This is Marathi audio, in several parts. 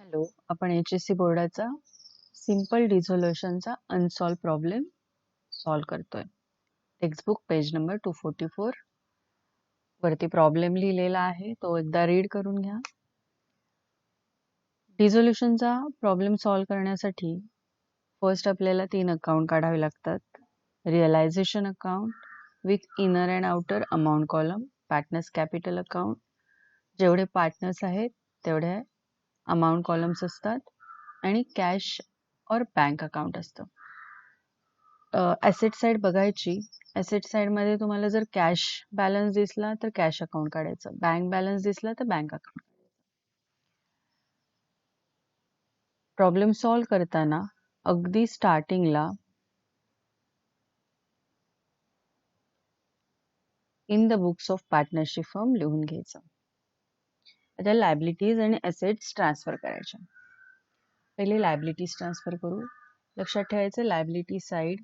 हॅलो, आपण HSC बोर्डाचा सिंपल रिझोल्युशनचा अनसॉल्व प्रॉब्लेम सॉल्व करतोय. टेक्स्टबुक पेज नंबर 244 वरती प्रॉब्लेम लिहिलेला आहे, तो एकदा रीड करून घ्या. रिझोल्युशनचा प्रॉब्लेम सॉल्व करण्यासाठी फर्स्ट आपल्याला 3 अकाउंट काढावे लागतात. Realisation account with inner and outer amount column, partners capital account, जेवढे पार्टनर्स आहेत तेवढे अमाउंट कॉलम्स असतात, आणि कॅश और बँक अकाउंट असतं. ॲसेट साइड बघायची. ॲसेट साइड मध्ये तुम्हाला जर कॅश बॅलन्स दिसला तर कॅश अकाउंट काढायचं, बँक बॅलन्स दिसला तर बँक अकाउंट. प्रॉब्लेम सॉल्व करताना अगदी स्टार्टिंगला in the books of partnership firm लिहून घ्यायचं. आता लायबिलिटीज आणि ॲसेट्स ट्रान्सफर करायच्या. पहिले लायबिलिटीज ट्रान्सफर करू. लक्षात ठेवायचं, लायबिलिटी साइड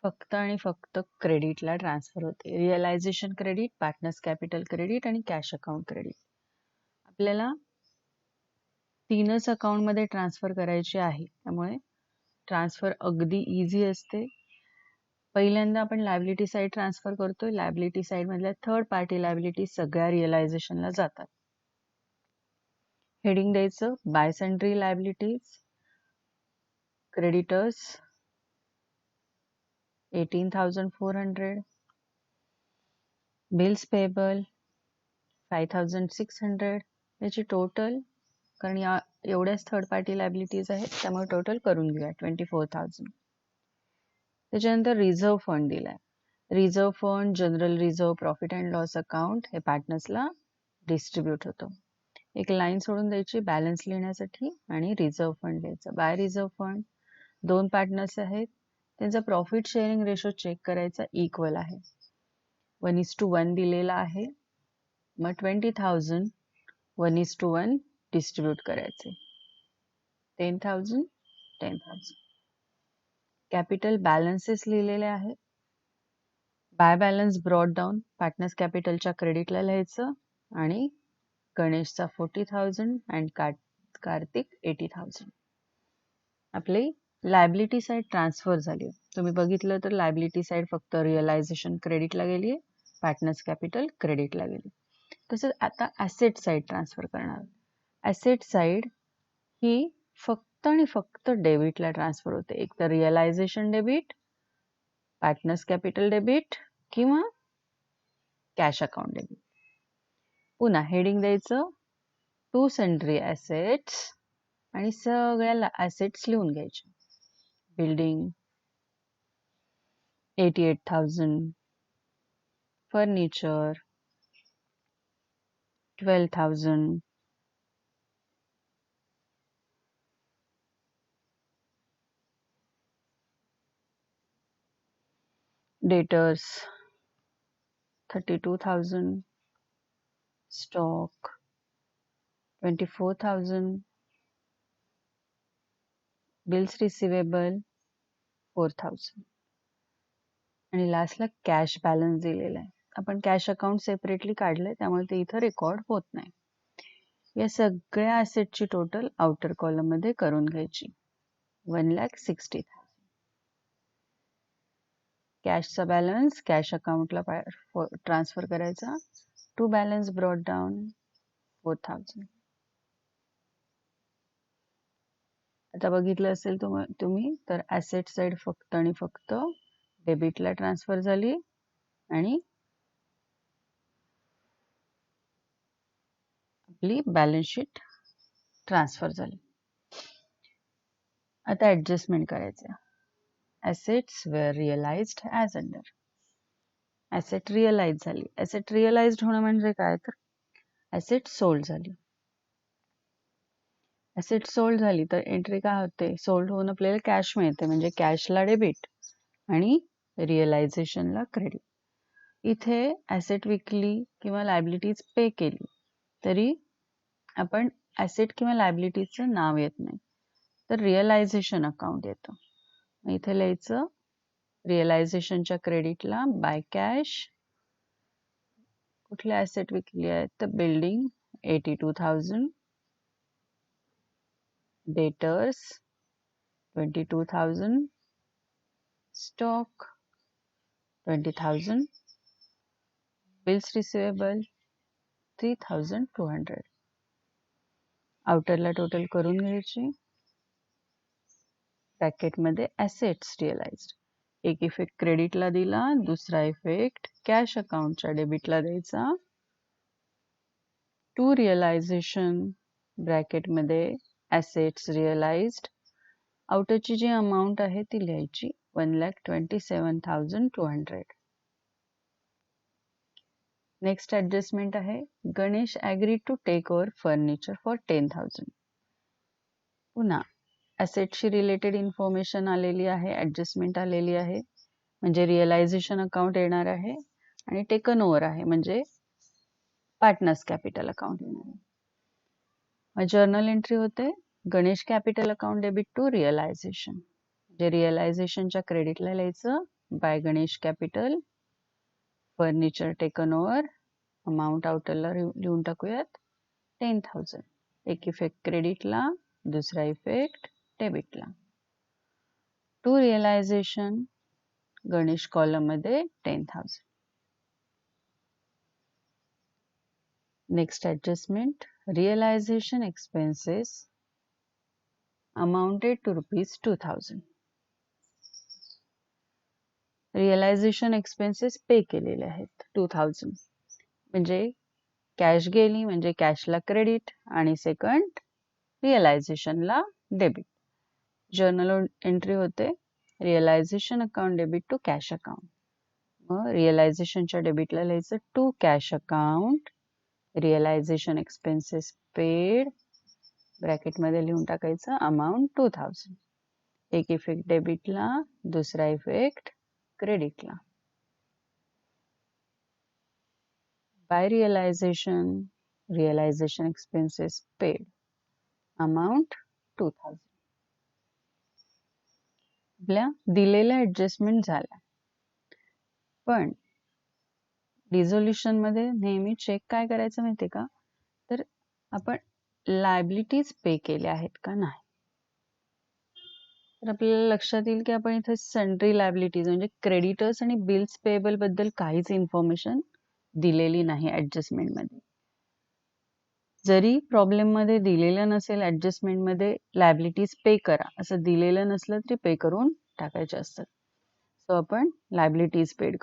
फक्त आणि फक्त क्रेडिटला ट्रान्सफर होते. Realisation credit, partners capital credit आणि कॅश अकाउंट क्रेडिट आपल्याला तीनच अकाउंट मध्ये ट्रान्सफर करायचे आहे, त्यामुळे ट्रान्सफर अगदी इझी असते. पहिल्यांदा आपण लायबिलिटी साइड ट्रान्सफर करतोय. लायबिलिटी साइड मधल्या थर्ड पार्टी लायबिलिटी सगळ्या रिअलायझेशनला जातात. हेडिंग द्यायचं bye sundry liabilities, creditors 18,400, bills payable 5,600. याची टोटल, कारण या एवढ्याच थर्ड पार्टी लायबिलिटीज आहेत त्यामुळे टोटल करून घेऊया 24,000. त्याच्यानंतर रिझर्व्ह फंड दिलाय. Reserve fund, general reserve, profit and loss account हे पार्टनर्सला डिस्ट्रीब्यूट होतं. एक लाईन सोडून द्यायची बॅलन्स लिहिण्यासाठी आणि रिझर्व्ह फंड द्यायचं. बाय रिझर्व्ह फंड 2 पार्टनर्स आहेत, त्यांचा प्रॉफिट शेअरिंग रेशो चेक करायचा, इक्वल आहे. 1:1 दिलेला आहे, मग 20,000 1:1 डिस्ट्रीब्यूट करायचे. 10,000 10,000. कॅपिटल बॅलन्सेस लिहिलेले आहेत. By balance brought down partners कॅपिटलच्या क्रेडिटला लिहायचं, आणि गणेशचा 40,000 अँड कार्तिक 80,000. आपली लायबिलिटी साइड ट्रान्सफर झाली. तुम्ही बघितलं तर लायबिलिटी साइड फक्त रिअलायझेशन क्रेडिटला गेली, पार्टनर्स कॅपिटल क्रेडिटला गेली. तसंच आता ॲसेट साइड ट्रान्सफर करणार. ॲसेट साइड ही फक्त आणि फक्त डेबिटला ट्रान्सफर होते. एक तर realisation debit, partners capital debit किंवा कॅश अकाउंट डेबिट. पुन्हा हेडिंग द्यायचं टू सन्ड्री ॲसेट्स आणि सगळ्या ॲसेट्स लिहून घ्यायचे. Building 88,000, furniture 12,000, debtors 32,000, stock 24,000, bills receivable 4,000, आणि लास्टला कॅश बॅलन्स दिलेला आहे. आपण कॅश अकाउंट सेपरेटली काढलंय त्यामुळे ते इथं रेकॉर्ड होत नाही. या सगळ्या ॲसेटची टोटल आउटर कॉलम मध्ये करून घ्यायची. 1,60,000. कॅशचा बॅलन्स कॅश अकाउंटला ट्रान्सफर करायचा. To balance brought down 4,000. आता बघितलं असेल तुम्ही तर ॲसेट साइड फक्त आणि फक्त डेबिटला ट्रान्सफर झाली आणि आपली बॅलन्स शीट ट्रान्सफर झाली. आता ऍडजस्टमेंट करायचं. Assets were realised as under. Asset realise झाली. ॲसेट रिअलाइज्ड होणं म्हणजे काय, तर ॲसेट सोल्ड झाली. ॲसेट सोल्ड झाली तर एंट्री काय होते, सोल्ड होऊन आपल्याला कॅश मिळते, म्हणजे कॅशला डेबिट आणि रिअलायझेशनला क्रेडिट. इथे ॲसेट विकली किंवा लायबिलिटीज पे केली तरी आपण ॲसेट किंवा लायबिलिटीजचं नाव येत नाही, तर रिअलायझेशन अकाउंट येतं. इथे लिहायचं रिअलायझेशनच्या क्रेडिटला बाय कॅश. कुठले ॲसेट विकली आहेत तर building 82,000, Debtors 22,000, stock 20,000, bills receivable 3,200. आउटरला टोटल करून घ्यायची. ब्रॅकेटमध्ये ॲसेट्स रिअलाइज्ड. एक इफेक्ट क्रेडिटला दिला, दुसरा इफेक्ट कॅश अकाउंटच्या डेबिटला द्यायचा. टू रिअलायझेशन ब्रॅकेटमध्ये ॲसेट्स रिअलाइज्ड. आउटरची जी अमाऊंट आहे ती लिहायची 1,27,200. नेक्स्ट ॲडजस्टमेंट आहे Ganesh agree to take over furniture for 10,000. पुन्हा ॲसेटशी रिलेटेड इन्फॉर्मेशन आलेली आहे, ॲडजस्टमेंट आलेली आहे, म्हणजे रिअलायझेशन अकाउंट येणार आहे आणि टेकन ओव्हर आहे म्हणजे पार्टनर्स कॅपिटल अकाउंट येणार आहे. जर्नल एंट्री होते Ganesh capital account debit to realization. जे रिअलायझेशनच्या क्रेडिटला लिहायचं by Ganesh capital furniture taken over. Amount आउटरला लिहून टाकूयात 10,000. एक इफेक्ट क्रेडिटला, दुसरा इफेक्ट डेबिटला. टू रिअलायझेशन गणेश कॉलम मध्ये 10,000. Next adjustment realization expenses amounted to ₹2,000. Realization expenses pay केलेले आहेत 2,000. म्हणजे कॅश गेली म्हणजे कॅशला क्रेडिट आणि सेकंड रिअलायझेशनला डेबिट. जर्नल एंट्री होते realization account debit to cash account. मग रिअलायझेशनच्या डेबिटला लिहायचं to cash account realization expenses paid ब्रॅकेटमध्ये लिहून टाकायचं अमाऊंट 2,000. एक इफेक्ट डेबिटला, दुसरा इफेक्ट क्रेडिटला. By realization expenses paid amount 2,000. आपल्या दिलेल्या ॲडजस्टमेंट झाल्या, पण रिझोल्युशन मध्ये नेहमी चेक काय करायचं माहितीये का, तर आपण लायबिलिटीज पे केल्या आहेत का नाही. तर आपल्याला लक्षात येईल की आपण इथे सन्ड्री लायबिलिटीज म्हणजे क्रेडिटर्स आणि बिल्स पेएबल बद्दल काहीच इन्फॉर्मेशन दिलेली नाही ॲडजस्टमेंट मध्ये. जरी प्रॉब्लेम मध्ये दिलेलं नसेल ॲडजस्टमेंट मध्ये लायबिलिटीज पे करा असं दिलेलं नसलं तरी पे करून टाकायचे असतात. सो आपण लायबिलिटीज पेड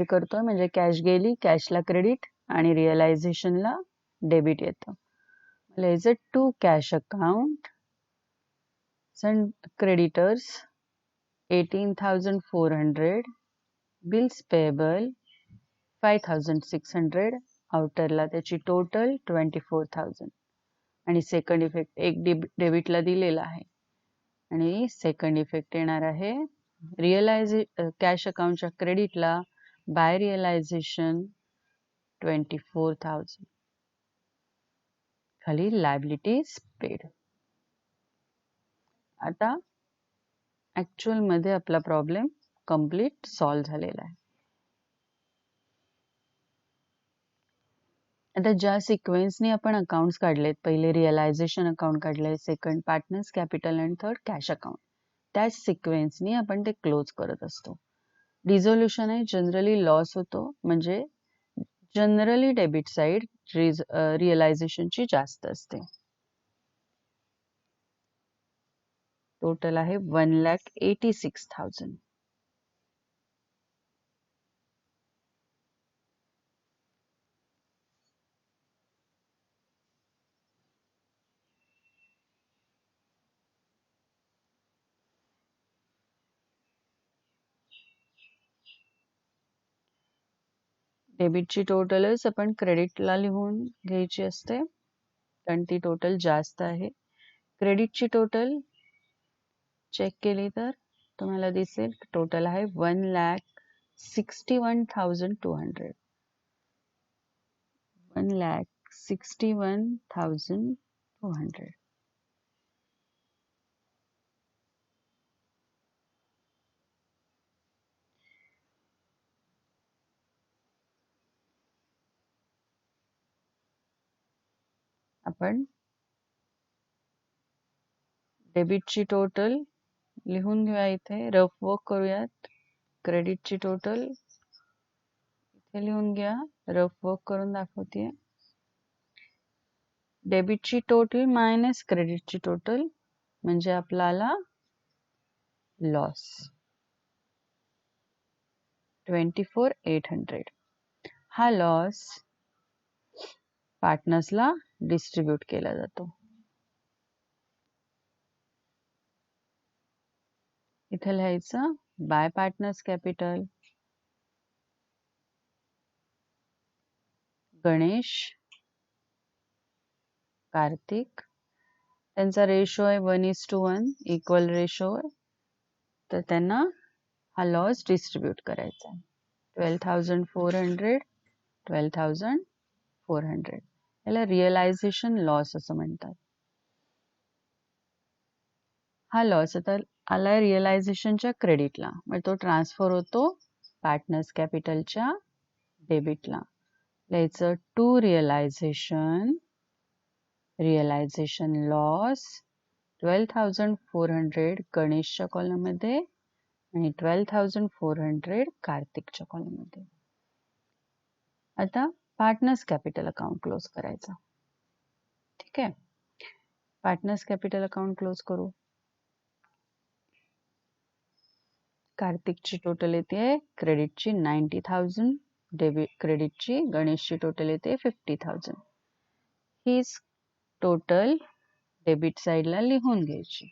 करतोय म्हणजे कॅश गेली कॅशला क्रेडिट आणि रिअलायझेशनला डेबिट येतं. लिहायचं to cash account creditors 18,400, bills payable 5,600, आउटरला त्याची टोटल 24,000 आणि सेकंड इफेक्ट एक डेबिटला दिलेला आहे आणि सेकंड इफेक्ट येणार आहे कॅश अकाउंटच्या क्रेडिटला बाय रिअलायझेशन 24,000. खाली लायबिलिटीज पेड. आता ऍक्च्युअल मध्ये आपला प्रॉब्लेम कंप्लीट सॉल्व्ह झालेला आहे. आता ज्या सिक्वेन्सने आपण अकाउंट्स काढलेत, पहिले रिअलायझेशन अकाउंट काढले, सेकंड पार्टनर्स कॅपिटल आणि थर्ड कॅश अकाउंट, त्याच सिक्वेन्सने आपण ते क्लोज करत असतो. रिझोल्युशन आहे जनरली लॉस होतो म्हणजे जनरली डेबिट साइड रिअलायझेशनची जास्त असते. टोटल आहे 1,86,000. डेबिटची टोटलच आपण क्रेडिटला लिहून घ्यायची असते कारण ती टोटल जास्त आहे. क्रेडिटची टोटल चेक केली तर तुम्हाला दिसेल टोटल आहे 1,61,200. 1,61,200. आपण डेबिटची टोटल लिहून घेऊया इथे, रफ वर्क करूयात. क्रेडिटची टोटल इथे लिहून घ्या, रफ वर्क करून दाखवते. डेबिटची टोटल मायनस क्रेडिटची टोटल म्हणजे आपल्याला लॉस 24,800. हा लॉस पार्टनर्सला डिस्ट्रीब्यूट केला जातो. इथे लिहायचं bye partners capital, Ganesh, Kartik, त्यांचा रेशो आहे 1:1, इक्वल रेशो आहे, तर त्यांना हा लॉस डिस्ट्रीब्यूट करायचा. 12,400, 12,400. याला रिअलायझेशन लॉस असं म्हणतात. हा लॉस आता आलाय रिअलायझेशनच्या क्रेडिटला, मग तो ट्रान्सफर होतो पार्टनर्स कॅपिटलच्या डेबिटला. लिहायचं टू रिअलायझेशन लॉस 12,400 गणेशच्या कॉलममध्ये आणि 12,400 कार्तिकच्या कॉलममध्ये. आता पार्टनर्स कॅपिटल अकाउंट क्लोज करायचा. ठीक आहे, पार्टनर्स कॅपिटल अकाउंट क्लोज करू. कार्तिकची टोटल येते क्रेडिटची 90,000, डेबिट क्रेडिटची, गणेशची टोटल येते 50,000. हीच टोटल डेबिट साइडला लिहून घ्यायची.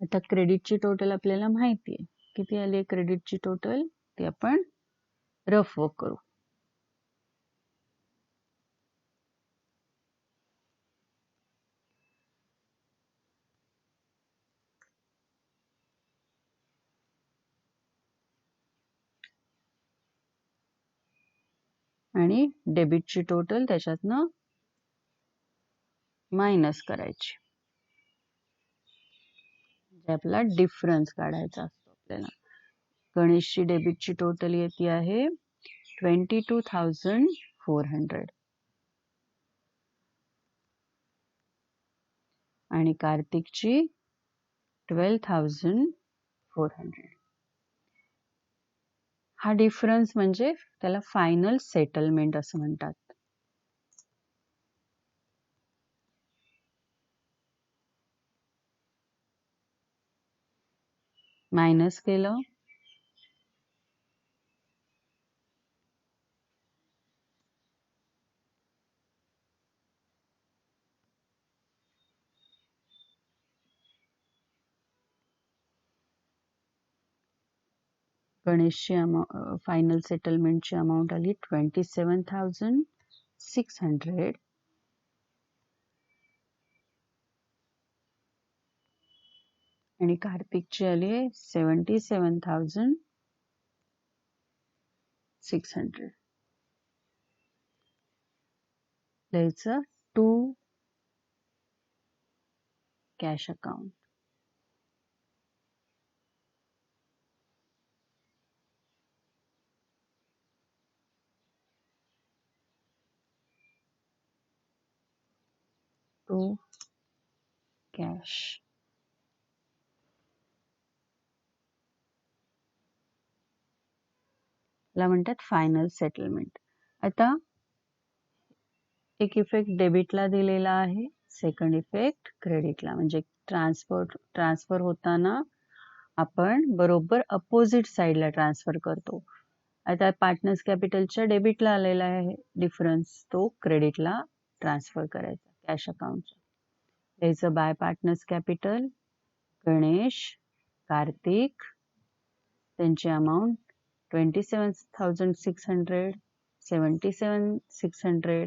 आता क्रेडिटची टोटल आपल्याला माहिती आहे, किती आली आहे क्रेडिटची टोटल, ती आपण रफ वर्क करू. आणि डेबिटची टोटल त्याच्यातनं मायनस करायची, म्हणजे आपला डिफरन्स काढायचा असतो आपल्याला. गणेशची डेबिटची टोटल येते आहे 22,400 आणि कार्तिकची 12,400. हा डिफरन्स म्हणजे त्याला फायनल सेटलमेंट असं म्हणतात. मायनस केलं गणेशची फायनल सेटलमेंटची अमाऊंट आली 27,600 आणि कार्तिकची आली 77,600. लिहायचं to cash account. To cash. ला म्हणतात फायनल सेटलमेंट. आता एक इफेक्ट डेबिटला दिलेला आहे, सेकंड इफेक्ट क्रेडिटला, म्हणजे ट्रान्सफर होताना आपण बरोबर अपोजिट साइडला ट्रान्सफर करतो. आता पार्टनर्स कॅपिटलच्या डेबिटला आलेला आहे डिफरन्स, तो क्रेडिटला ट्रान्सफर करायचा कॅश अकाउंटच्या. द्यायचं bye partners capital, Ganesh, Kartik, त्यांची अमाऊंट 27,600, 77,600,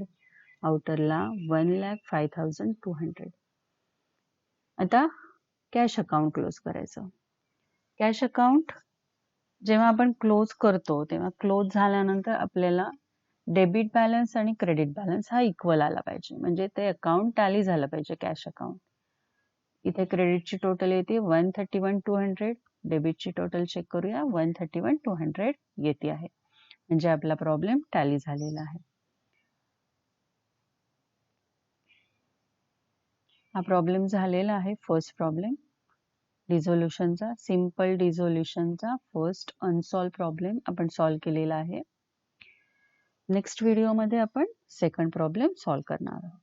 आउटरला 1,05,200. आता कॅश अकाउंट क्लोज करायचं. कॅश अकाउंट जेव्हा आपण क्लोज करतो तेव्हा क्लोज झाल्यानंतर आपल्याला डेबिट बॅलन्स आणि क्रेडिट बॅलन्स हा इक्वल आला पाहिजे, म्हणजे ते अकाउंट टॅली झालं पाहिजे कॅश अकाउंट. इथे क्रेडिटची टोटल येते 131,200, डेबिटची टोटल चेक करूया 131,200 येते आहे, म्हणजे आपला प्रॉब्लेम टॅली झालेला आहे. हा प्रॉब्लेम झालेला आहे फर्स्ट प्रॉब्लेम डिझोल्युशनचा, सिंपल डिझोल्युशनचा फर्स्ट अनसॉल्व प्रॉब्लेम आपण सॉल्व केलेला आहे. नेक्स्ट व्हिडिओमध्ये आपण सेकंड प्रॉब्लेम सॉल्व करणार आहोत.